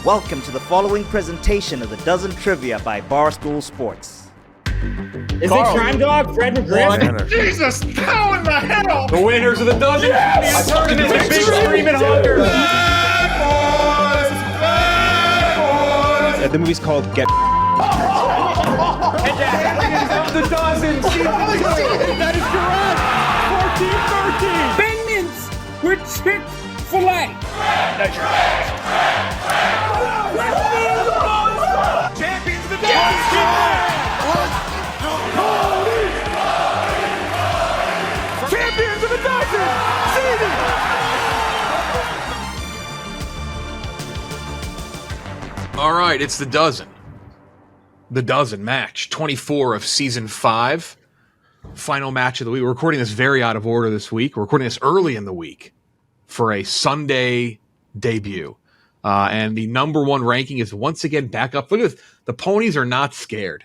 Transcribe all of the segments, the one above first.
Welcome to the following presentation of the Dozen Trivia by Barstool Sports. Is it Crime Dog, Fred McGriff? Jesus, how in the hell? The winners of the Dozen Yes! Trivia tournament, Big Screaming Hunters. The movie's called Get. The Dozen season 2. That is correct. 14-13. Bengals with Chick-fil-A. Champions of the Dozen. Champions of the Dozen. All right, it's the Dozen. The Dozen match, 24 of season 5. Final match of the week. We're recording this very out of order this week. We're recording this early in the week for a Sunday debut. And the number one ranking is once again back up. Look at this. The Ponies are not scared.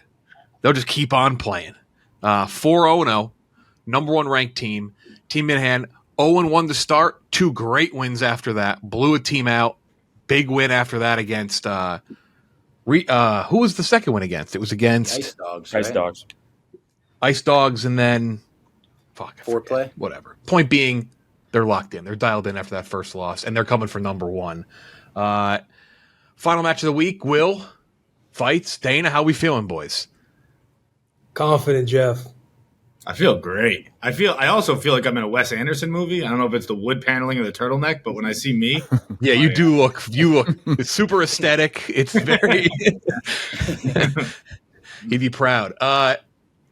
They'll just keep on playing. 4-0-0, number one ranked team. Team Minihane, 0-1 to start. 2 great wins after that. Blew a team out. Big win after that against who was the second one against? It was against Ice Dogs. Ice Dogs. Ice Dogs, and then Foreplay. Whatever. Point being, they're locked in. They're dialed in after that first loss, and they're coming for number one. Final match of the week. Will, Feits, Dana. How we feeling, boys? Confident, Jeff. I feel great. I also feel like I'm in a Wes Anderson movie. I don't know if it's the wood paneling or the turtleneck, but when I see me, Yeah, you look super aesthetic. It's very he'd be proud.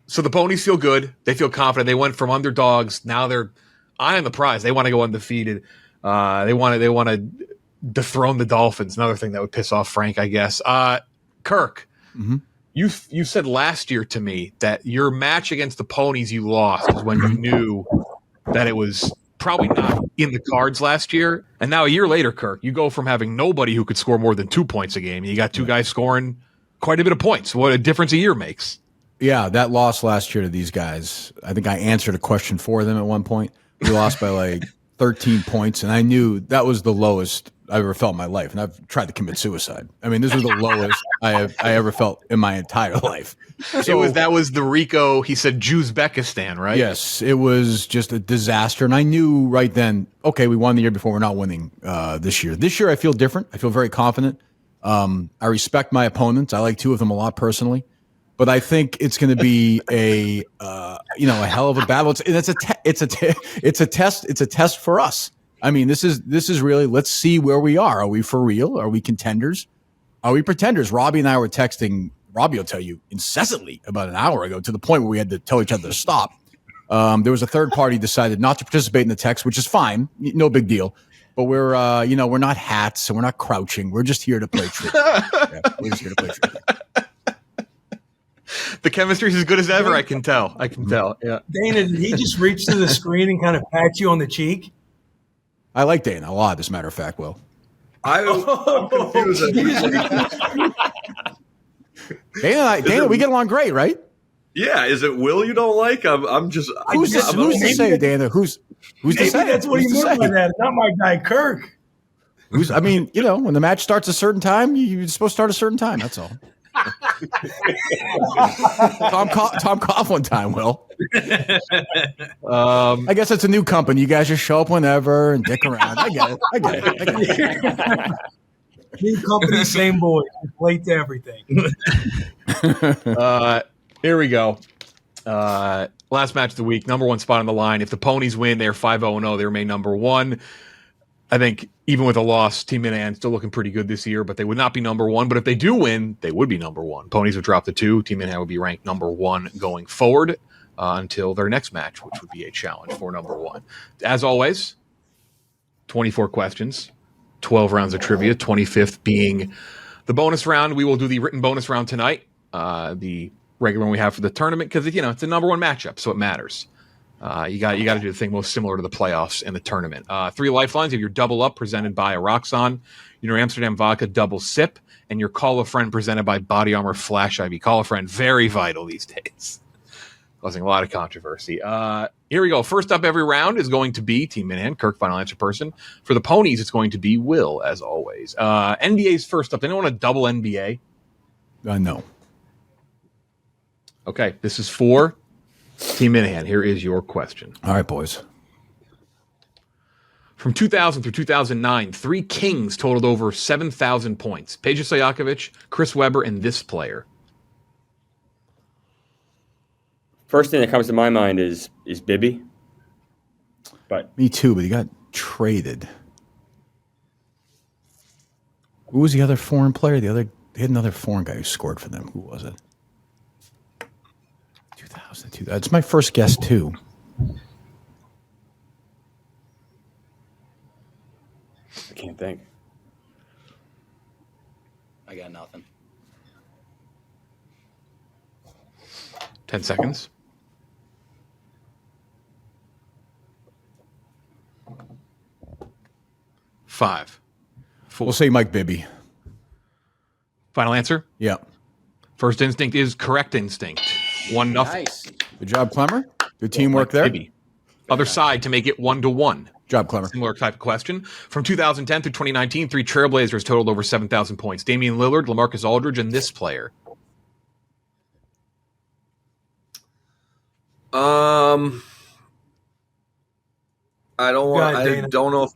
So the Ponies feel good. They feel confident. They went from underdogs. Now they're eyeing the prize. They want to go undefeated. They want to dethrone the Dolphins. Another thing that would piss off Frank, I guess. Kirk, you said last year to me that your match against the Ponies you lost is when you knew that it was probably not in the cards last year. And now a year later, Kirk, you go from having nobody who could score more than 2 points a game. You got 2 guys scoring quite a bit of points. What a difference a year makes. Yeah, that loss last year to these guys, I think I answered a question for them at one point. We lost by like 13 points, and I knew that was the lowest I ever felt in my life. And I've tried to commit suicide. I mean, this was the lowest I ever felt in my entire life. So that was the Rico, he said, Uzbekistan, right? Yes, it was just a disaster. And I knew right then, okay, we won the year before. We're not winning this year. This year, I feel different. I feel very confident. I respect my opponents. I like 2 of them a lot personally. But I think it's going to be a hell of a battle. It's a test for us. I mean, this is really, let's see where we are. Are we for real? Are we contenders? Are we pretenders? Robbie and I were texting. Robbie will tell you incessantly about an hour ago, to the point where we had to tell each other to stop. There was a third party decided not to participate in the text, which is fine, no big deal. But we're we're not hats and we're not crouching. We're just here to play trivia. We're just here to play trivia. The chemistry is as good as ever, I can tell. Yeah. Dana, did he just reach to the screen and kind of pat you on the cheek? I like Dana a lot, as a matter of fact, Will. I'm confused. Dana, we get along great, right? Yeah, is it Will you don't like? Who's to say, Dana? Who's to say? That's what he meant by that. Not my guy, Kirk. When the match starts a certain time, you're supposed to start a certain time. That's all. Tom Coughlin time, Will. I guess it's a new company. You guys just show up whenever and dick around. I get it. New company, same boy. Late to everything. Here we go. Last match of the week. Number one spot on the line. If the Ponies win, they're 5-0-0. They remain number one. I think even with a loss, Team Minihane still looking pretty good this year, but they would not be number one. But if they do win, they would be number one. Ponies would drop to 2. Team Minihane would be ranked number 1 going forward until their next match, which would be a challenge for number 1. As always, 24 questions, 12 rounds of trivia, 25th being the bonus round. We will do the written bonus round tonight, the regular one we have for the tournament, because it's a number 1 matchup, so it matters. You got to do the thing most similar to the playoffs and the tournament. 3 lifelines. You have your double up presented by Roxon, your Amsterdam vodka double sip, and your call a friend presented by Body Armor Flash IV. Call a friend, very vital these days, causing a lot of controversy. Here we go. First up every round is going to be Team Minihane, Kirk, final answer person. For the Ponies, it's going to be Will, as always. NBA's first up. Anyone want a double NBA? No. Okay, this is for Team Minihane. Here is your question. All right, boys. From 2000 through 2009, 3 Kings totaled over 7,000 points. Peja Stojakovic, Chris Webber, and this player. First thing that comes to my mind is Bibby. But Me too, but he got traded. Who was the other foreign player? They had another foreign guy who scored for them. Who was it? 2002. That's my first guess too. I can't think. I got nothing. 10 seconds. 5, 4. We'll say Mike Bibby. Final answer? Yeah. First instinct is correct instinct. 1-0. Nice. Good job, Klemmer. Good teamwork there. Bibby. Other side to make it 1-1. Job, Klemmer. Similar type of question. From 2010 through 2019, 3 Trailblazers totaled over 7,000 points. Damian Lillard, LaMarcus Aldridge, and this player. I don't want. I don't know if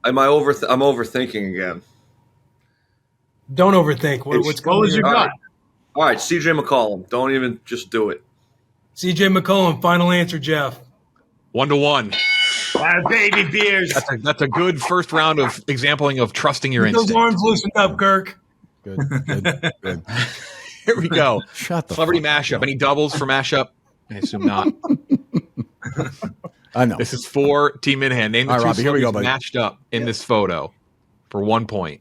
I'm overthinking again. Don't overthink. What's What was your gut? All right, CJ McCollum. Don't even just do it. CJ McCollum, final answer, Jeff. 1-1. Baby beers. That's a good first round of exampling of trusting your Get those instinct. arms loosened up, Kirk. Good. Good. Here we go. Shut the Celebrity fuck mashup. up. Any doubles for mashup? I assume not. I know. This is for Team Minihane. Name the All right, two Robbie, here we go, celebrities buddy. matched up in this photo for 1 point.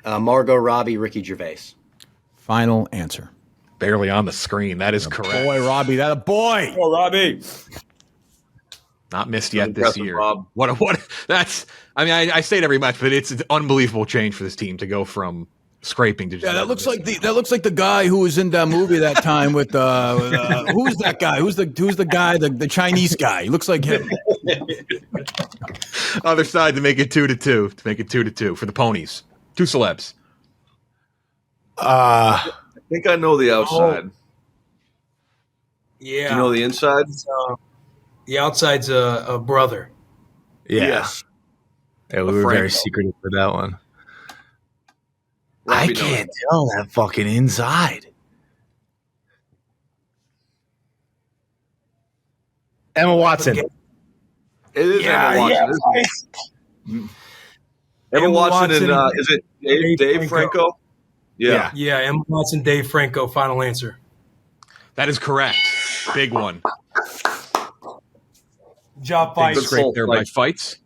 Margot Robbie, Ricky Gervais. Final answer. Barely on the screen. That is correct. Boy, Robbie, that a boy. Oh, Robbie. Not missed yet this Impressive, year. Rob. What? That's. I mean, I say it every match, but it's an unbelievable change for this team to go from scraping to just. Yeah, that looks like the guy who was in that movie that time with who's that guy? Who's the guy? The Chinese guy. He looks like him. Other side to make it 2-2. To make it 2-2 for the Ponies. 2 celebs. I think I know the outside. Yeah. Do you know the inside? The outside's a brother. Yeah. Yes. Yeah, we were very Franco. secretive for that one. Robbie I knows. can't tell that fucking inside. Emma Watson. It is Emma Watson. isn't it? Emma Watson and is it Dave Franco? Yeah. Yeah, Emma Watson, Dave Franco, final answer. That is correct. Big one. Job Big fight. scrape there by Feits.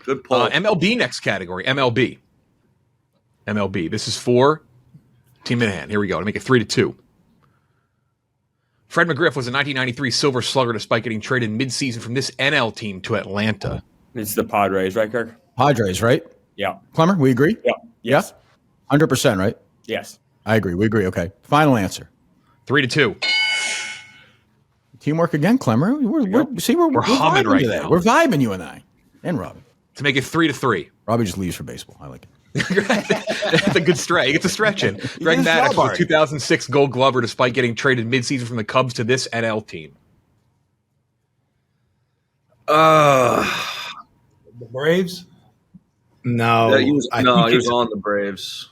Good pull. MLB next category. MLB. This is for Team Minihane. Here we go to make it 3-2. Fred McGriff was a 1993 Silver Slugger despite getting traded mid-season from this NL team to Atlanta. It's the Padres, right, Kirk? Padres, right? Yeah. Klemmer, we agree? Yeah. Yes. Yeah? 100%, right? Yes. I agree. We agree. Okay. Final answer. 3-2. Teamwork again, Klemmer. We're humming vibing right today. now. We're vibing, you and I. And Robbie. To make it 3-3. Robbie just leaves for baseball. I like it. That's a good stretch. He gets a stretch in. Greg his Maddux job was a already. 2006 Gold Glover despite getting traded midseason from the Cubs to this NL team. The Braves? No, Yeah, he was I think it's- on the Braves.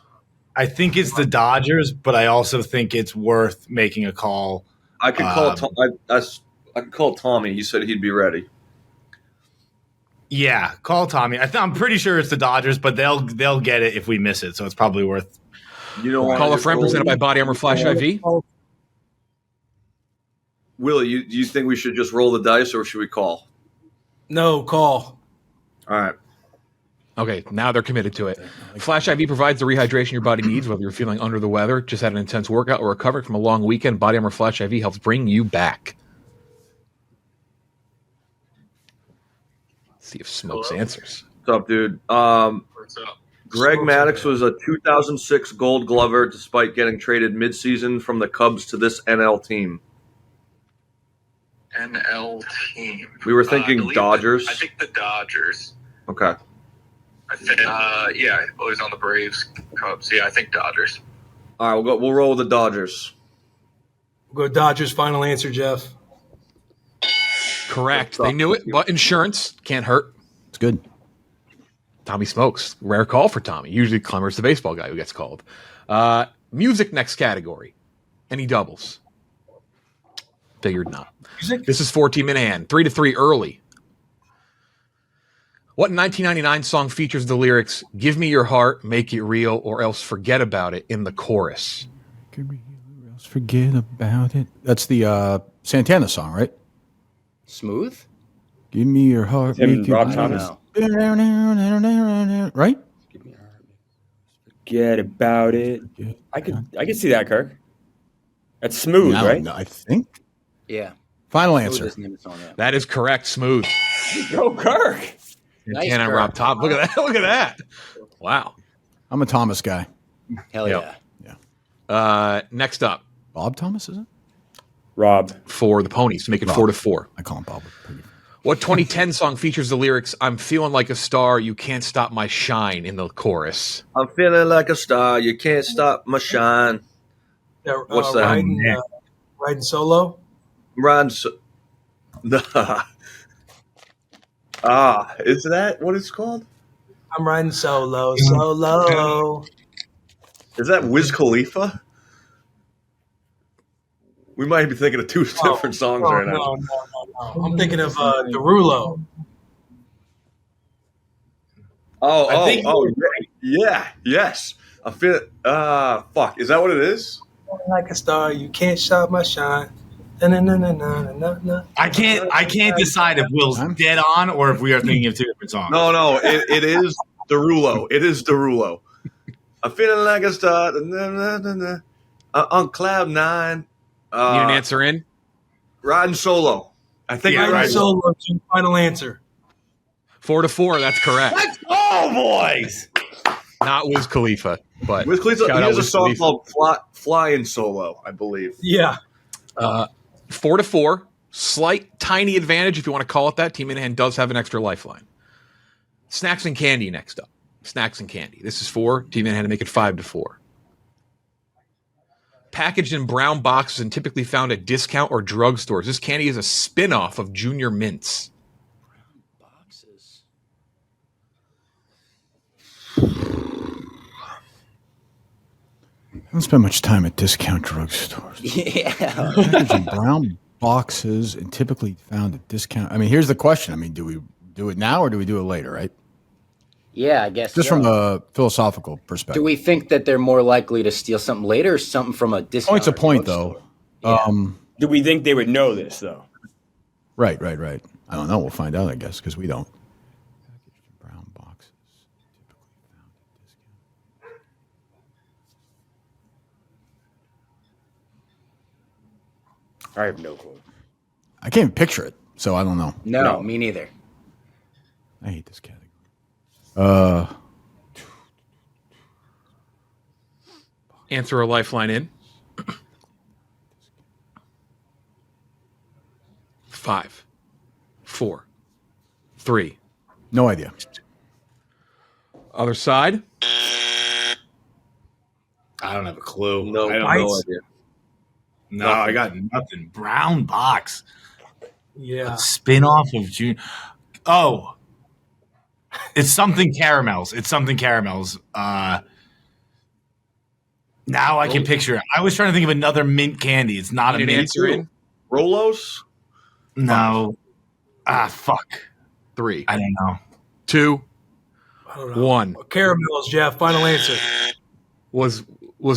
I think it's the Dodgers, but I also think it's worth making a call. I could call I could call Tommy. He said he'd be ready. Yeah, call Tommy. I'm pretty sure it's the Dodgers, but they'll get it if we miss it. So it's probably worth. You know, Call a friend presented by Body Armor Flash IV. Will, you think we should just roll the dice or should we call? No, call. All right. Okay, now they're committed to it. Flash IV provides the rehydration your body needs, whether you're feeling under the weather, just had an intense workout, or recovering from a long weekend. Body Armor Flash IV helps bring you back. Let's see if Smokes answers. What's up, dude? Greg Maddux was a 2006 Gold Glover despite getting traded midseason from the Cubs to this NL team. NL team. We were thinking Dodgers. I think the Dodgers. Okay. I think, yeah, always on the Braves, Cubs. Yeah, I think Dodgers. All right, we'll roll with the Dodgers. We'll go Dodgers. Final answer, Jeff. Correct. They knew it, but insurance can't hurt. It's good. Tommy smokes. Rare call for Tommy. Usually Klemmer's the baseball guy who gets called. Music next category. Any doubles? Figured not. Music? This is for Team Minihane. 3-3 early. What 1999 song features the lyrics, "Give me your heart, make it real, or else forget about it" in the chorus? Forget about it. That's the Santana song, right? Smooth? Give me your heart. Tim make it Rob real. Thomas. Right? Forget about it. I could see that, Kirk. That's smooth, No, right? no, I think. Yeah. Final Smooth answer. is the name of the song, yeah. That is correct. Smooth. Go, Kirk. Nice, Santana Kirk. Rob Top. Look at that. Look at that. Wow. I'm a Thomas guy. Hell Yep. yeah. Next up Bob Thomas, is it? Rob. for the Ponies to make it Rob. 4-4. I call him Bob. What 2010 song features the lyrics, "I'm feeling like a star, you can't stop my shine" in the chorus? I'm feeling like a star. You can't stop my shine. What's that? Riding solo? Ron. Is that what it's called? I'm riding solo, solo. Is that Wiz Khalifa? We might be thinking of two different songs right now. No. I'm thinking of Derulo. Yes. I feel. Fuck. Is that what it is? Like a star, you can't stop my shine. Na-na-na-na-na-na-na. I can't decide if Will's dead on or if we are thinking of two different songs. No. It is Derulo. It is Derulo. I'm feeling like a star. On cloud nine. Need an answer in? Riding solo. I think Yeah, you're Riding right. solo, final answer. 4-4. That's correct. Let's go, boys! Not Wiz Khalifa, but Wiz Khalifa, shout he out has a Wiz song Khalifa. called Flying Solo, I believe. Yeah. 4-4. Slight, tiny advantage, if you want to call it that. Team Minihane does have an extra lifeline. Snacks and candy next up. Snacks and candy. This is for Team Minihane to make it 5-4. Packaged in brown boxes and typically found at discount or drugstores. This candy is a spin-off of Junior Mints. Boxes. I don't spend much time at discount drugstores. Yeah. Packaged in brown boxes and typically found at discount. I mean, here's the question. I mean, do we do it now or do we do it later, right? Yeah, I guess Just so. from a philosophical perspective. Do we think that they're more likely to steal something later or something from a discount? Point's a or point, drugstore? though. Yeah. Do we think they would know this, though? Right. I don't know. We'll find out, I guess, because we don't. Packaged in brown boxes. Typically found at discount. I have no clue. I can't even picture it, so I don't know. No, me neither. I hate this category. Answer a lifeline in. 5, 4, 3. No idea. Other side. I don't have a clue. No I don't idea. No, I got nothing. Brown box. Yeah. Spin-off of June. Oh. It's something caramels. Now I can picture it. I was trying to think of another mint candy. It's not Need a an mint. answer in. Rolos? No. Fuck. 3, I don't know. 2, I don't know. 1. Caramels, Jeff. Final answer. Was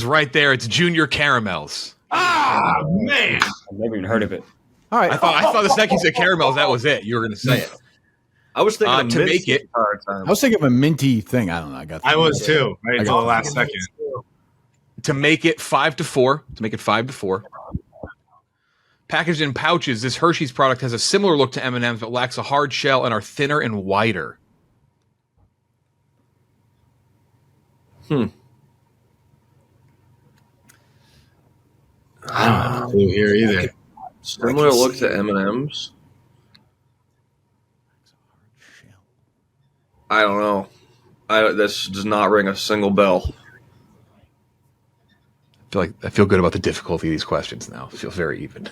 right there. It's Junior Caramels. Man. I've never even heard of it. All right. I thought the second you said caramels, that was it. You were going to say it. I was thinking of To mints make it- the entire time. I was thinking of a minty thing. I don't know. I was too, right I until got the last second. To make it 5-4. Packaged in pouches, this Hershey's product has a similar look to M&M's but lacks a hard shell and are thinner and wider. I don't have a clue here either. Similar look to M&M's. I don't know. This does not ring a single bell. I feel good about the difficulty of these questions now. It feels very even.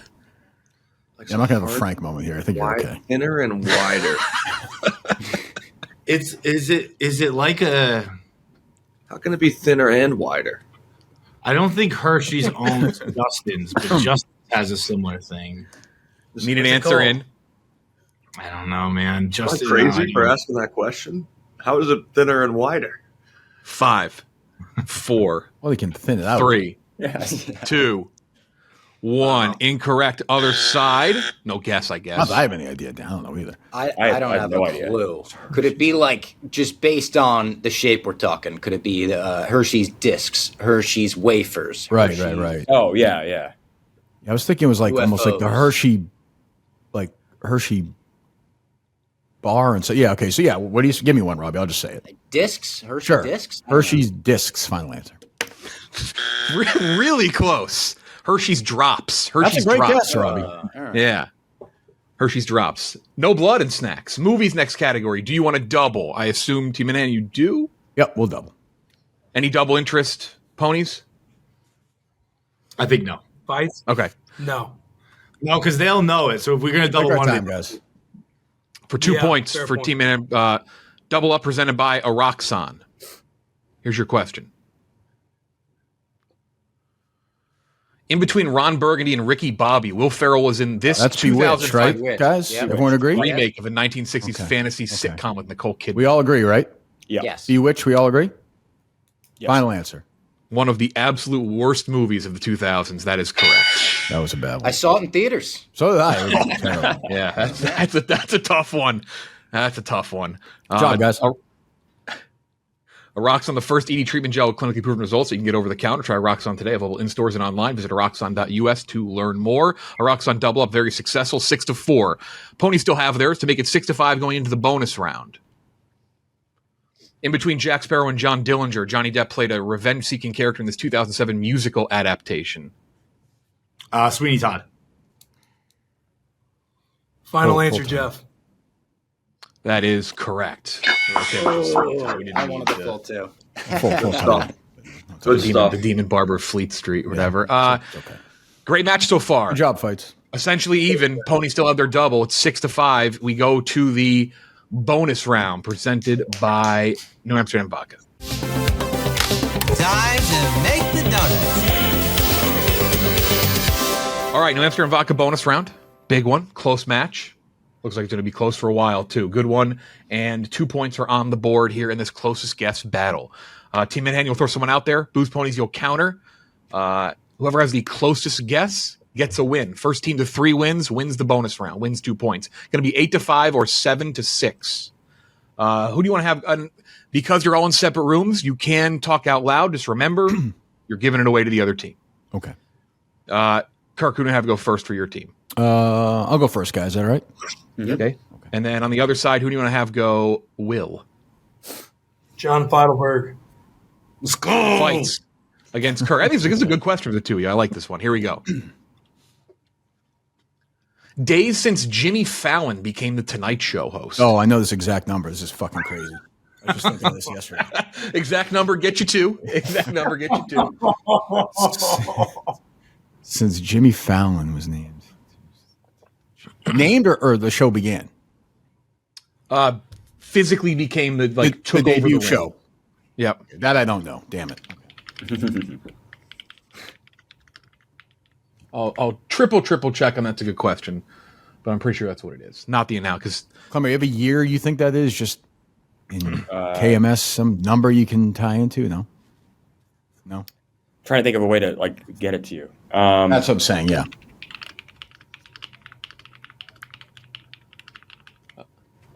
I'm not gonna have a Frank moment here. I think you're okay. Thinner and wider. Is it like a? How can it be thinner and wider? I don't think Hershey's owns Justin's, but Justin has a similar thing. Need an answer in? I don't know, man. Justin, Crazy for asking that question. How is it thinner and wider? 5, 4. Well, they can thin it out. 3, 2, 1. Incorrect. Other side. No guess, I guess. Not that I have any idea. I don't know either. I don't have no a idea. clue. Could it be like just based on the shape we're talking? Could it be Hershey's discs, Hershey's wafers? Right. Oh, yeah. I was thinking it was like almost like the UFOs. Hershey bar and so yeah. Okay, so yeah. What do you give me one, Robbie? I'll just say it. Discs, Hershey Sure. discs. Hershey's discs. Final answer. Really close. Hershey's drops. Hershey's That's a great drops. guess, Robbie. All right. Yeah. Hershey's drops. No blood and snacks. Movies next category. Do you want to double? I assume, Team Minihane, you do? Yep, we'll double. Any double interest, Ponies? I think no. Feits? Okay. No. No, because they'll know it. So if we're gonna double Take our one, time, guys. For 2 Yeah, points fair for point. Team Minihane, double up presented by Araxon. Here's your question. In between Ron Burgundy and Ricky Bobby, Will Ferrell was in this That's Bewitched, 2005 right, Bewitched. guys? Yeah, Everyone agree? remake of a 1960s Okay. fantasy Okay. sitcom with Nicole Kidman. We all agree, right? Yeah. Yes. Bewitched, we all agree? Yes. Final answer. One of the absolute worst movies of the 2000s. That is correct. That was a bad one. I saw it in theaters. So did I. It was terrible. Yeah, that's a tough one. That's a tough one. Good job, guys. Araxon, the first ED treatment gel with clinically proven results. So you can get over the counter. Try Araxon today. Available in stores and online. Visit Araxon.us to learn more. Araxon double up, very successful. 6-4. Ponies still have theirs to make it 6-5 going into the bonus round. In between Jack Sparrow and John Dillinger, Johnny Depp played a revenge-seeking character in this 2007 musical adaptation. Sweeney Todd. Final Full answer, time. Jeff. That is correct. Okay, I wanted the full two. Full time. Good stuff. The Demon Barber of Fleet Street, whatever. Okay. Great match so far. Good job, Fights. Essentially even. Ponies still have their double. It's 6-5. We go to the bonus round presented by New Amsterdam Vodka. Time to make the donuts. All right, New Amsterdam Vodka bonus round. Big one. Close match. Looks like it's going to be close for a while, too. Good one. And 2 points are on the board here in this closest guess battle. Team Minihane, you'll throw someone out there. Booze Ponies, you'll counter. Whoever has the closest guess gets a win. First team to 3 wins the bonus round, wins 2 points. Going to be 8-5 or 7-6. Who do you want to have? Because you're all in separate rooms, you can talk out loud. Just remember, you're giving it away to the other team. Okay. Kirk, who do you have to go first for your team? I'll go first, guys. Is that all right? Okay. And then on the other side, who do you want to have go? Will. John Feidelberg. Let's go. Fights against Kirk. I think this is a good question for the two of you. I like this one. Here we go. Days since Jimmy Fallon became the Tonight Show host. Oh, I know this exact number. This is fucking crazy. I was just thinking of this yesterday. Exact number, get you 2. Exact number, get you 2. Since Jimmy Fallon was named. Named or the show began? Physically became the The took over debut the show. ring. Yep. That I don't know. Damn it. I'll triple check on that's a good question, but I'm pretty sure that's what it is. Not the announce because Klemmer, every year you think that is just in KMS some number you can tie into? No. Trying to think of a way to get it to you. That's what I'm saying. Yeah.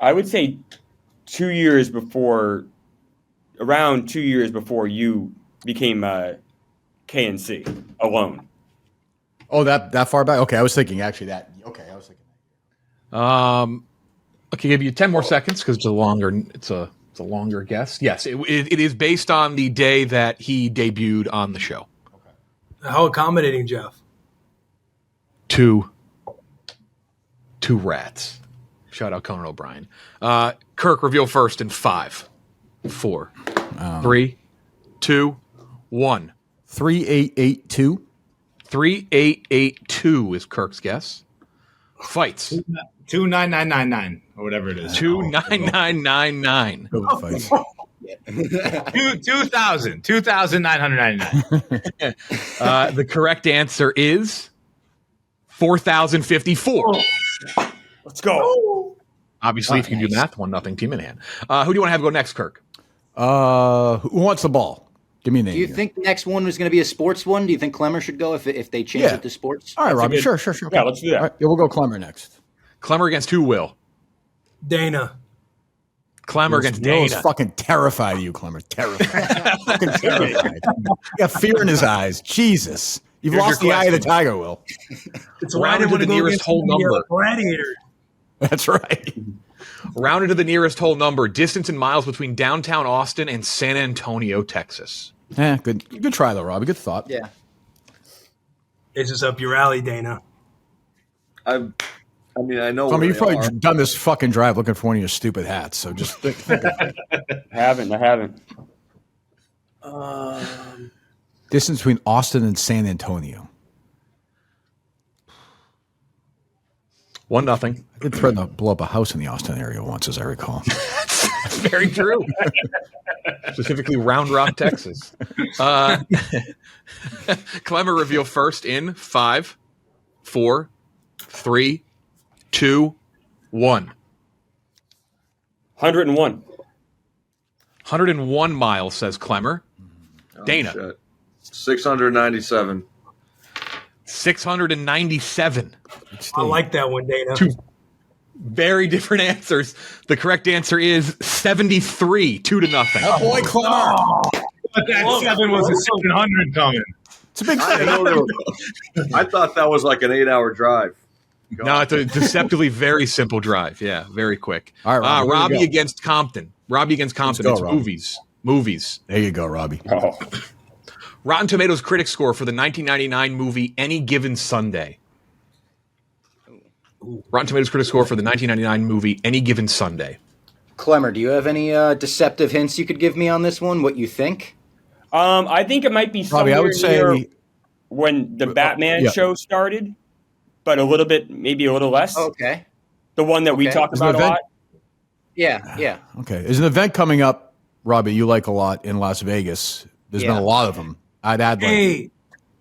I would say 2 years before, around 2 years before you became KNC alone. Oh, that far back? Okay, I was thinking actually that. Okay, I was thinking. Okay, give you 10 more seconds because it's a longer guess. Yes, it is based on the day that he debuted on the show. How accommodating, Jeff. 2, 2 rats. Shout out Conan O'Brien. Kirk, reveal first in 5, 4, 3, 2, 1. 3882. 3882 is Kirk's guess. Feits. 29999 or whatever it is. 29999. 2,999. The correct answer is 4,054. Let's go. Obviously, if you can do math, 1-0 Team in hand. Who do you want to have go next, Kirk? Who wants the ball? Give me a name. Do you think the next one was going to be a sports one? Do you think Klemmer should go if they change it to sports? All right, Robbie. Sure. Yeah, let's do that. All right, we'll go Klemmer next. Klemmer against who, Will? Dana. Klemmer against Will is Dana. fucking terrified of you, Klemmer. Terrified. Fucking terrified. He got fear in his eyes. Jesus. You've Here's lost your the eye of the question. tiger, Will. It's Rounded to the nearest whole number. Gladiator. That's right. Rounded to the nearest whole number. Distance in miles between downtown Austin and San Antonio, Texas. Good try, though, Robbie. Good thought. Yeah. This is up your alley, Dana. I mean, I know. I mean, you've where they probably are. done this fucking drive looking for one of your stupid hats. So just think about it. I haven't. Distance between Austin and San Antonio. 1-0. I did threaten to blow up a house in the Austin area once, as I recall. Very true. Specifically Round Rock, Texas. Klemmer reveal first in 5, 4, 3, 2, 1. 101. 101 miles, says Klemmer. Dana. Shit. 697. 697. I like that one, Dana. Two very different answers. The correct answer is 73, 2-0. Oh, boy, Klemmer. But that 7 was a 700 coming. It's a big I, know I thought that was like an 8-hour drive. No, it's a deceptively very simple drive. Yeah, very quick. All right, Robbie, Robbie here we go. against Compton. Robbie against Compton. go, It's Robbie. movies. There you go, Robbie. Oh. Rotten Tomatoes critic score for the 1999 movie Any Given Sunday. Rotten Tomatoes critic score for the 1999 movie Any Given Sunday. Klemmer, do you have any deceptive hints you could give me on this one? What you think? I think it might be Robbie, somewhere I would say near when the Batman yeah. show started, but a little bit, maybe a little less. Okay. The one that we Okay. talk Is it about a event? lot. Yeah. Okay. There's an event coming up, Robbie, you like a lot in Las Vegas. There's been Yeah. a lot of them. I'd add like Hey,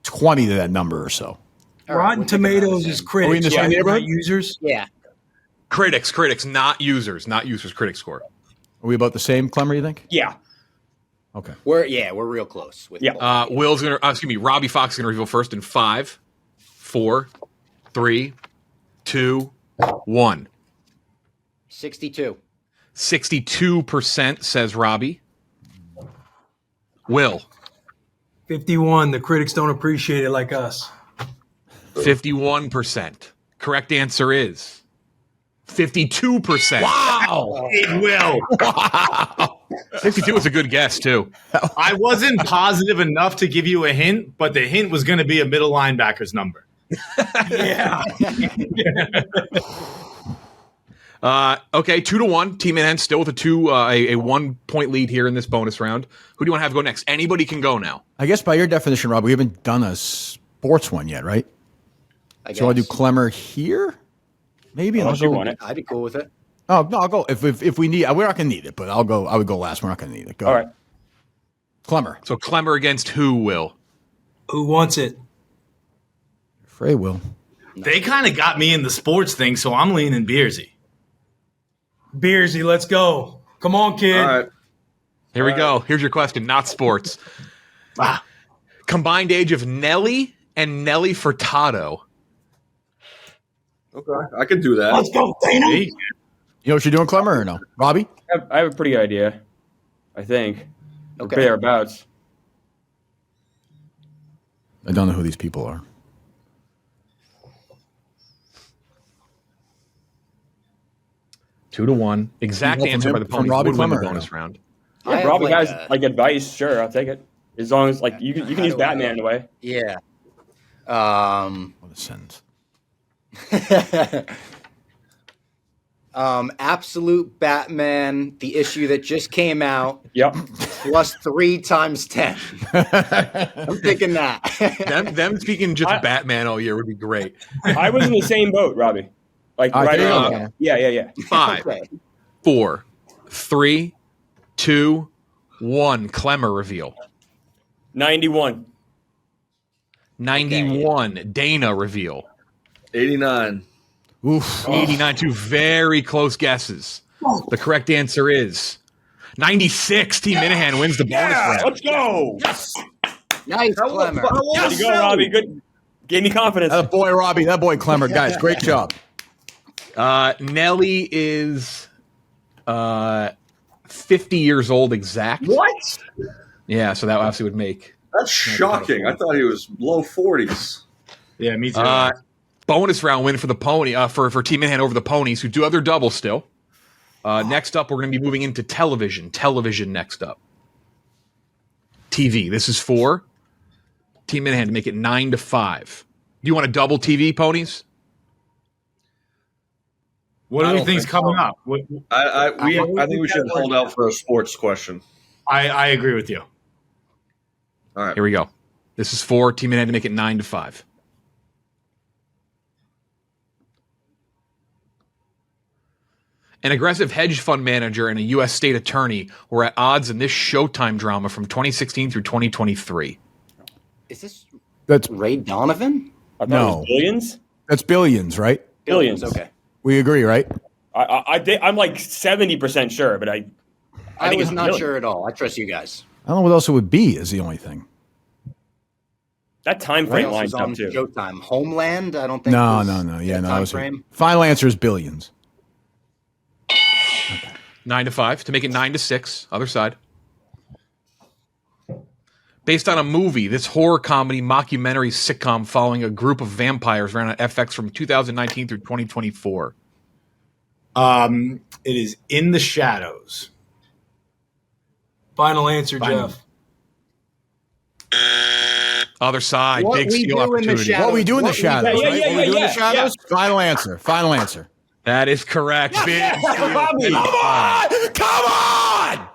20 to that number or so. All right, Rotten we'll take it on Tomatoes the is same. critics, Are we in the same right? neighborhood? Not users. Yeah. Critics, not users, critic score. Are we about the same, Klemmer, you think? Yeah. Okay. We're real close. With Yeah. both. Robbie Fox is gonna reveal first in 5, 4, 3, 2, 1. 62. 62% says Robbie. Will. 51. The critics don't appreciate it like us. 51%. Correct answer is 52%. Wow. It will. 52 is a good guess, too. I wasn't positive enough to give you a hint, but the hint was going to be a middle linebacker's number. Yeah. Okay, 2-1. Team Minihane still with a 1 point lead here in this bonus round. Who do you want to have go next? Anybody can go now. I guess by your definition, Rob, we haven't done a sports one yet, right? I So I do guess. Klemmer here? Maybe. Unless you want it. I'd be cool with it. Oh, no, I'll go. If we need, we're not going to need it, but I'll go. I would go last. We're not going to need it. Go. All right. Klemmer. So Klemmer against who, Will? Who wants it? Frey will. They kind of got me in the sports thing, so I'm leaning Beersy. Beersy, let's go. Come on, kid. All right. Here we go. Here's your question, not sports. Combined age of Nelly and Nelly Furtado. Okay. I can do that. Let's go, Dana. You know what you're doing, Klemmer, or no? Robbie? I have a pretty good idea, I think. Okay. Thereabouts. I don't know who these people are. Two to one. Exact From answer him- by the from Ponies Robbie would win the Klemmer, or bonus no? round. I Yeah, have Robbie like has like advice. Sure, I'll take it. As long as like you can use Batman in a way. Yeah. What a sentence. Absolute Batman, the issue that just came out. Yep. Plus 3 times 10. I'm thinking that. them speaking just Batman all year would be great. I was in the same boat, Robbie. Like All right, right there you around go. there. Yeah. 5, 4, 3, 2, 1. Klemmer reveal. 91. 91. Dana reveal. 89. Oof. 89. Two very close guesses. The correct answer is 96. Team Minihane wins the bonus round. Let's go. Nice, Klemmer. There you go, Robbie. Good. Gave me confidence. That boy Robbie, that boy Klemmer, guys, great job. Nelly is 50 years old exact. What? Yeah, so that obviously would make. That's shocking. I thought he was low 40s. Yeah, me too. Bonus round win for the Pony for Team Minihane over the Ponies, who do have their double still. Next up, we're going to be moving into television. Television next up. TV. This is for Team Minihane to make it 9-5. Do you want a double TV, Ponies? What do you think's coming up? I think we should hold out for a sports question. I agree with you. All right. Here we go. This is for Team Minihane to make it 9-5. An aggressive hedge fund manager and a U.S. state attorney were at odds in this Showtime drama from 2016 through 2023. Is this That's Ray Donovan? I thought it No. was Billions. That's billions, right? Billions. Okay. We agree, right? I'm like 70% sure, but I think was it's not Billions. sure at all. I trust you guys. I don't know what else it would be. Is the only thing. That time What frame else lines is up on too. Showtime? Homeland? I don't think. No. was Yeah, that no. time That was frame. final answer is billions. 9-5 to make it 9-6. Other side. Based on a movie, this horror comedy mockumentary sitcom following a group of vampires ran on FX from 2019 through 2024. It is In the Shadows. Final answer, Jeff. Other side. What Big we steal do in the opportunity. shadows. What we do in the What we- shadows, Yeah, right? yeah, What we do in yeah, the shadows? Final answer. Final answer. That is correct. Big steal. Robbie. Come on!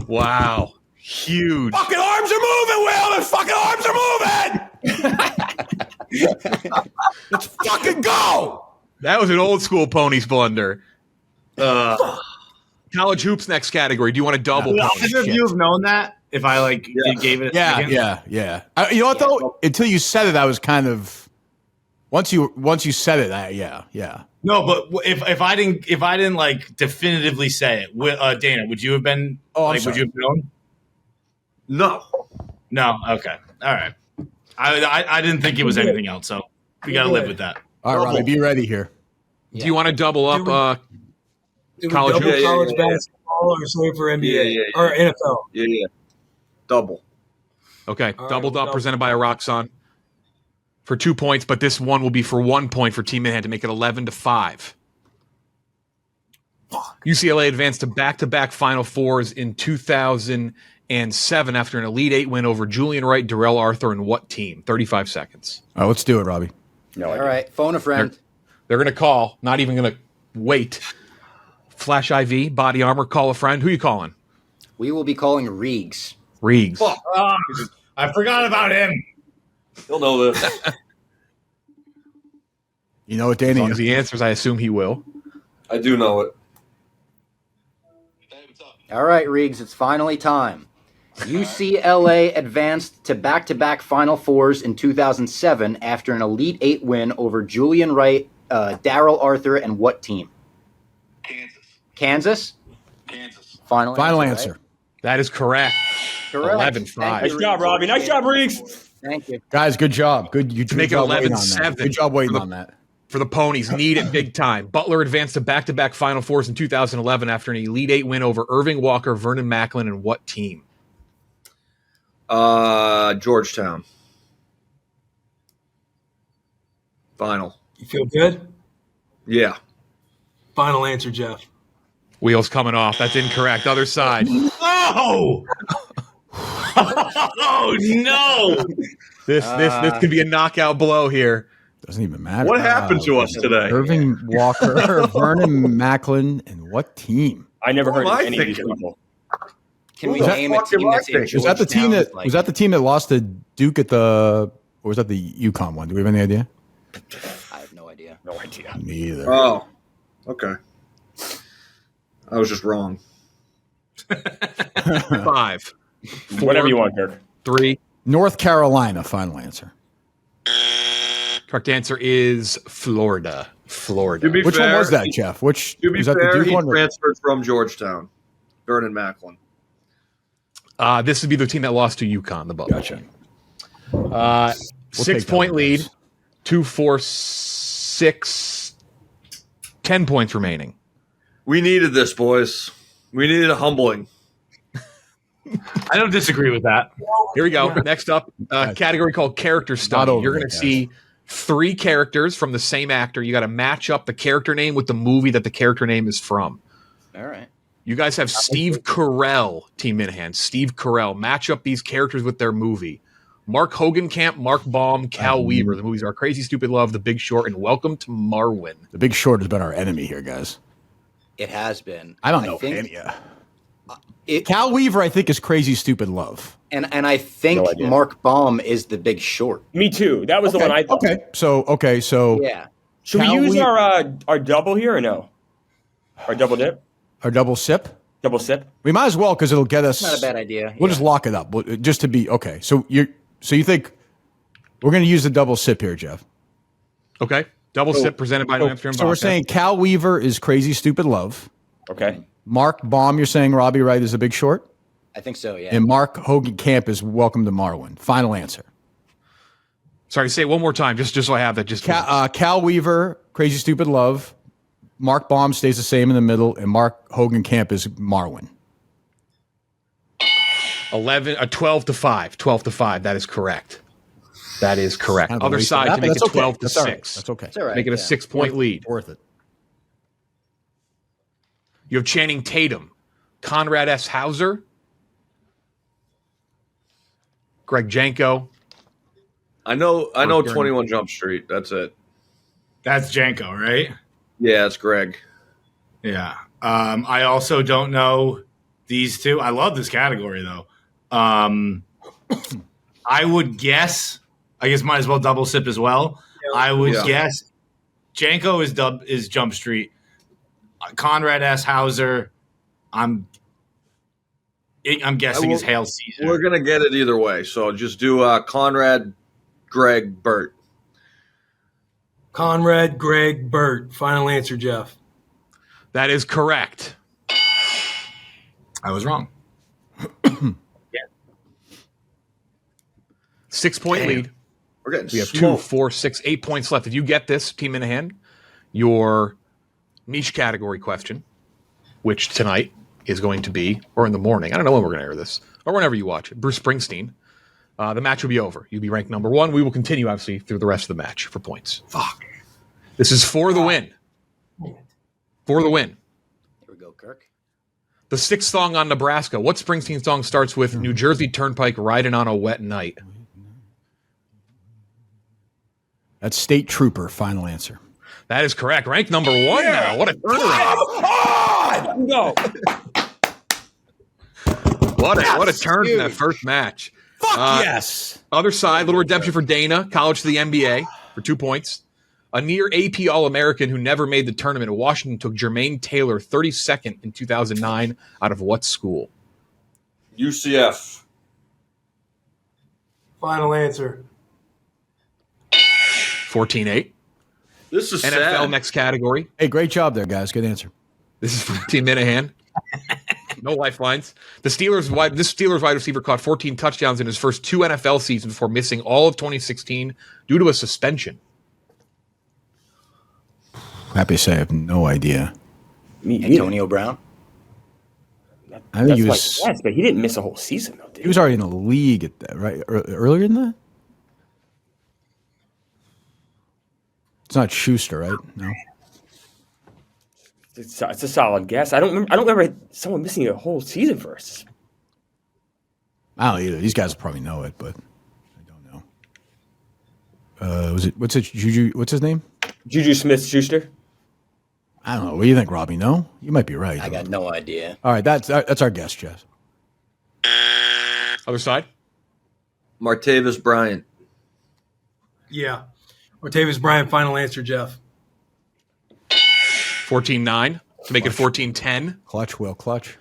Wow. Huge. Fucking arms are moving, Will! The fucking arms are moving! Let's fucking go! That was an old school Ponies blunder. College hoops next category. Do you want a double? Would Ponies? either of you have known that if I gave it? Yeah, a hint? yeah. You know what though? Until you said it, I was kind of. Once you said it, yeah. No, but if I didn't like definitively say it, Dana, would you have been? Oh, I'm would sorry. you have known? No. No. Okay. All right. I didn't think it was anything else, so we got to live with that. All right, Robbie, be ready here. Do you want to double up Do we college double hoops? college basketball or save for NBA Yeah. or NFL? Yeah. Double. Okay, All right, doubled we'll up, double. presented by Roxon for 2 points, but this one will be for 1 point for Team Minihane to make it 11-5. UCLA advanced to back-to-back Final Fours in 2007 after an Elite Eight win over Julian Wright, Darrell Arthur, and what team? 35 seconds. All right, let's do it, Robbie. No, All right, phone a friend. They're going to call, not even going to wait. Flash IV, body armor, call a friend. Who you calling? We will be calling Reegs. Reegs. I forgot about him. He'll know this. You know what, As Danny? long as he answers, I assume he will. I do know it. All right, Reegs, it's finally time. UCLA advanced to back-to-back Final Fours in 2007 after an Elite Eight win over Julian Wright, Darrell Arthur, and what team? Kansas? Final answer. right? That is correct. Correct. 11-5. Nice job, Robbie. Nice job, Reegs. Thank you. Guys, good job. Good. You make it job waiting on 11-7. that. Good job waiting on that. For the Ponies, need it big time. Butler advanced to back-to-back Final Fours in 2011 after an Elite Eight win over Irving Walker, Vernon Macklin, and what team? Georgetown. Final. You feel good? Yeah. Final answer, Jeff. Wheels coming off. That's incorrect. Other side. Oh! Oh no! This could be a knockout blow here. Doesn't even matter. What happened to us today? Irving Walker, Vernon Macklin, and what team? I never Who heard am of I any of these thinking? people. Can we Who the name a fuck am team I that's in thinking? Was that the team Georgetown? that Like, was that the team that lost to Duke at the, or was that the UConn one? Do we have any idea? I have no idea. No idea. Me either. Oh, okay. I was just wrong. 5, 4, Whatever you want, Kirk. 3. North Carolina. Final answer. Correct answer is Florida. Florida. To be Which fair, one was that, Jeff? Which To be was that? fair, The Duke he one? transferred from Georgetown. Vernon Macklin. This would be the team that lost to UConn, the Bubble. Gotcha. We'll 6-point one, lead. guys. 2, 4, 6, 10 points remaining. We needed this, boys. We needed a humbling. I don't disagree with that. Here we go. Next up, category called character study. over You're going yet, to guys. see 3 characters from the same actor. You got to match up the character name with the movie that the character name is from. All right. You guys have Steve Carell, Team Minihane. Steve Carell. Match up these characters with their movie. Mark Hogenkamp, Mark Baum, Cal Weaver. The movies are Crazy Stupid Love, The Big Short, and Welcome to Marwin. The Big Short has been our enemy here, guys. It has been. I don't know think any. Cal Weaver, I think, is Crazy Stupid Love. And I think No idea. Mark Baum is The Big Short. Me too. That was the one I thought. Okay. So Yeah. Should we Cal use We- our double here or no? Our double dip? our double sip. Double sip? We might as well because it'll get us. Not a bad idea. We'll just lock it up, just to be okay. So you think we're going to use the double sip here, Jeff? Okay. Double sip presented by New Amsterdam. So we're Vodka. saying Cal Weaver is Crazy Stupid Love. Okay. Mark Baum, you're saying Robbie Wright is The Big Short, I think so, yeah. and Mark Hogenkamp is Welcome to Marwin. Final answer. Sorry, say it one more time, just so I have that. Just Cal Weaver, Crazy Stupid Love. Mark Baum stays the same in the middle, and Mark Hogenkamp is Marwin. 12 to 5. 12 to 5. That is correct. That is correct. Kind of a Other waste side of to that, make but it 12 to that's all right. 6. That's okay. It's all right. Make it a yeah. 6-point lead. Worth it. You have Channing Tatum, Conrad S. Hauser, Greg Janko. I know Or Gurney. 21 Jump Street. That's it. That's Janko, right? Yeah, it's Greg. Yeah. I also don't know these two. I love this category though. I would guess. I guess might as well double sip as well. I would guess Janko is Jump Street. Conrad S. Hauser. I'm guessing is Hail Caesar. We're gonna get it either way. So just do Conrad, Greg, Bert. Conrad, Greg, Burt. Final answer, Jeff. That is correct. I was wrong. 6-point lead. We're getting We have 2, smoked. 4, 6, 8 points left. If you get this, Team Minihane, your niche category question, which tonight is going to be, or in the morning, I don't know when we're going to air this, or whenever you watch it, Bruce Springsteen, the match will be over. You'll be ranked number 1. We will continue, obviously, through the rest of the match for points. Fuck. This is for the win. For the win. Here we go, Kirk. The 6th song on Nebraska. What Springsteen song starts with New Jersey Turnpike riding on a wet night? That's State Trooper. Final answer. That is correct. Ranked number 1 now. What a turnaround. No. What a turn from that first match. Fuck yes. Other side, little redemption for Dana, college to the NBA for 2 points. A near AP All-American who never made the tournament. Washington took Jermaine Taylor 32nd in 2009 out of what school? UCF. Final answer. 14-8. This is NFL sad. next category. Hey, great job there, guys. Good answer. This is from Team Minihane. No lifelines. This Steelers wide receiver caught 14 touchdowns in his first 2 NFL seasons before missing all of 2016 due to a suspension. Happy to say I have no idea. Antonio Brown. I think he was. That's my guess, but he didn't miss a whole season, though, did He was already in the league at that, right? Earlier than that. It's not Schuster, right? No. It's a solid guess. I don't remember someone missing a whole season for us. I don't either. These guys will probably know it, but I don't know. What's Juju? What's his name? Juju Smith-Schuster. I don't know. What do you think, Robbie? No, you might be right. I got no idea. All right, that's our guess, Jess. Other side. Martavis Bryant. Yeah. Martavis Bryant, final answer, Jeff. 14-9 to make it 14-10. Clutch, Will, clutch.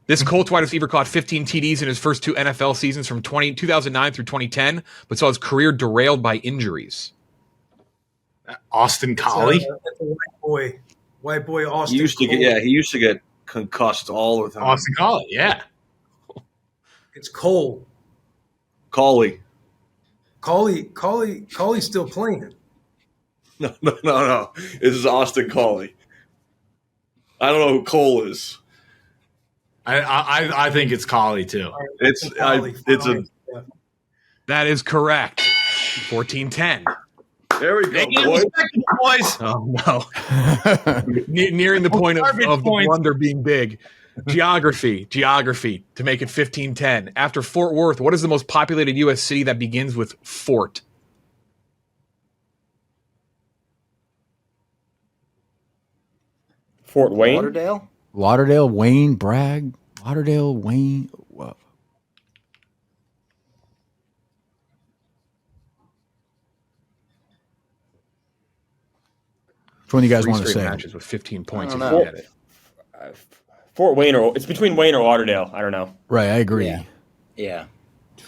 This Colts wide receiver caught 15 TDs in his first 2 NFL seasons from 2009 through 2010, but saw his career derailed by injuries. Austin Collie? That's a white boy. White boy Austin He used to get concussed all the time. Austin Collie, yeah. It's Cole. Collie. Collie's still playing. No. This is Austin Collie. I don't know who Cole is. I think it's Collie too. That is correct. 14-10. There we go, boys. Oh no. Nearing the point of the blunder being big. Geography to make it 15-10. After Fort Worth, what is the most populated U.S. city that begins with Fort? Fort Wayne. Lauderdale, Wayne, Bragg. Lauderdale, Wayne. Whoa. Which one do you guys want to say? Matches with 15 points. I don't know. Get it. Fort Wayne, or it's between Wayne or Lauderdale. I don't know. Right, I agree. Yeah.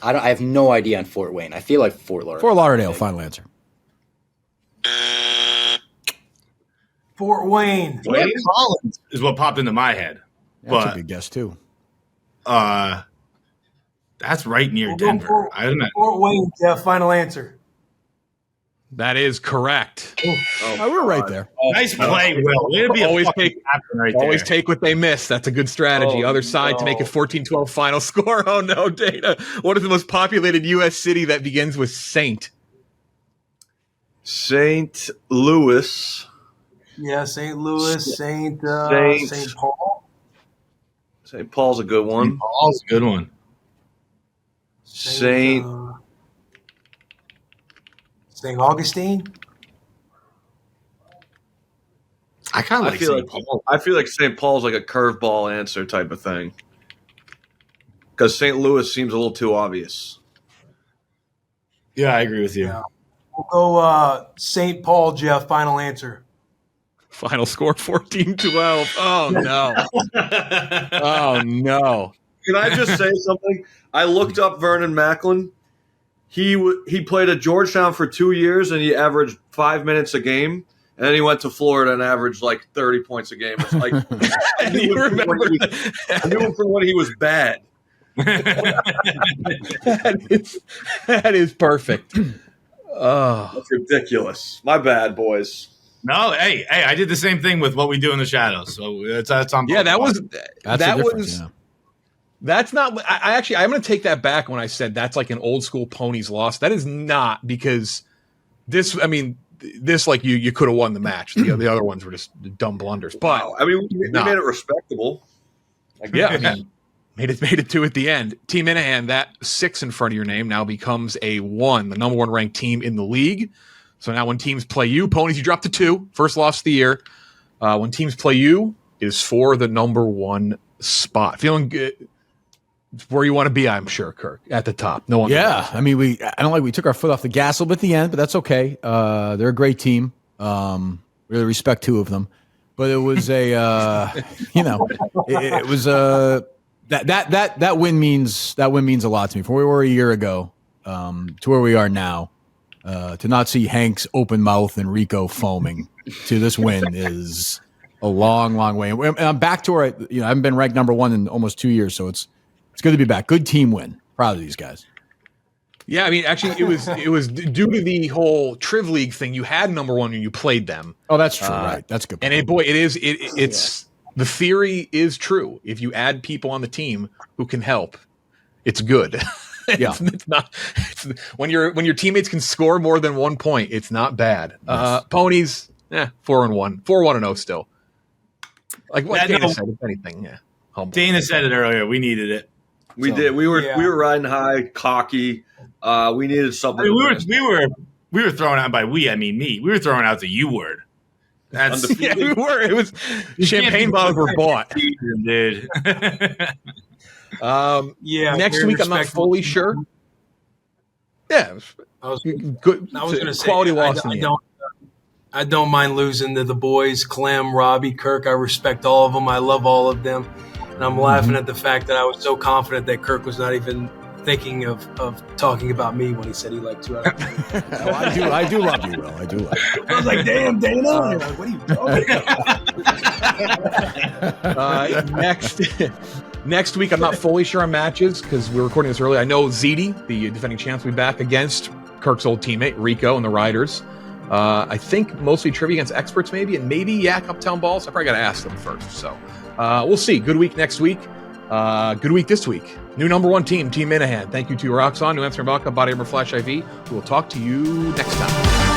I have no idea on Fort Wayne. I feel like Fort Lauderdale. Fort Lauderdale, final answer. Fort Wayne. Wayne Collins is what popped into my head. That's a big guess too. That's right near Denver. Fort Wayne, Jeff, final answer. That is correct. Oh, we're right there. Nice play, Will. Way to be always always take what they miss. That's a good strategy. Other side to make it 14-12 final score. Oh no, Dana. What is the most populated U.S. city that begins with Saint? St. Louis. Yeah, St. Louis, St. Paul. St. Paul's a good one. Paul's a good one. St. Augustine. I kind of like St. Paul. I feel like St. Paul's like a curveball answer type of thing. Because St. Louis seems a little too obvious. Yeah, I agree with you. Yeah. We'll go St. Paul, Jeff, final answer. Final score 14-12. Oh no. Oh no. Can I just say something? I looked up Vernon Macklin. He played at Georgetown for 2 years, and he averaged 5 minutes a game. And then he went to Florida and averaged like 30 points a game. It's like I knew him from when he was bad. That is perfect. Oh, that's ridiculous. My bad, boys. No, hey, I did the same thing with What We Do in the Shadows. So that's on. Yeah, that was. Yeah. That's not. I'm going to take that back when I said that's like an old school Ponies loss. That is not, because this. I mean, this like you could have won the match. The other ones were just dumb blunders. But wow. I mean, we made it respectable. Yeah, I mean, made it to at the end. Team Minihane, that 6 in front of your name now becomes a 1, the number 1 ranked team in the league. So now when teams play you, Ponies, you drop to 2, first loss of the year. When teams play you, it is for the number 1 spot. Feeling good. It's where you want to be, I'm sure, Kirk, at the top. No one. Yeah, I mean, we took our foot off the gas a little bit at the end, but that's okay. They're a great team. Really respect 2 of them, but it was a, it was a that win means a lot to me. From where we were a year ago to where we are now, to not see Hank's open mouth and Rico foaming to this win is a long, long way. And I'm back to where I haven't been ranked number 1 in almost 2 years, so it's good to be back. Good team win. Proud of these guys. Yeah, I mean, actually, it was due to the whole Triv League thing. You had number 1 and you played them. Oh, that's true. Right, that's good. And it's the theory is true. If you add people on the team who can help, it's good. Yeah, it's not. When your teammates can score more than 1 point, it's not bad. Yes. Ponies, 4-1, 4-1-0 still. Like what Dana said, if anything, yeah. Humble. Dana said it earlier. We needed it. We did. We were riding high, cocky. We needed something. I mean, we were We were throwing out by we, I mean me. We were throwing out the U word. That's Yeah, we were. It was champagne bottles were bought. Dude. Yeah. Next week, I'm not fully sure. Yeah, I was good. going to say quality loss. I don't mind losing to the boys, Clem, Robbie, Kirk. I respect all of them. I love all of them. And I'm laughing at the fact that I was so confident that Kirk was not even thinking of talking about me when he said he liked 2 out of 10. No, I do love you, Will. I do love you. I was like, damn, Dana. Like, what are you talking about? Next week, I'm not fully sure on matches because we're recording this early. I know Ziti, the defending champs, will be back against Kirk's old teammate, Rico, and the Riders. I think mostly trivia against experts, maybe, and maybe Yak Uptown Balls. I probably got to ask them first. So we'll see. Good week next week. Good week this week. New number 1 team, Team Minihane. Thank you to Roxon, New Amsterdam Vodka, Body Armor Flash IV. We will talk to you next time.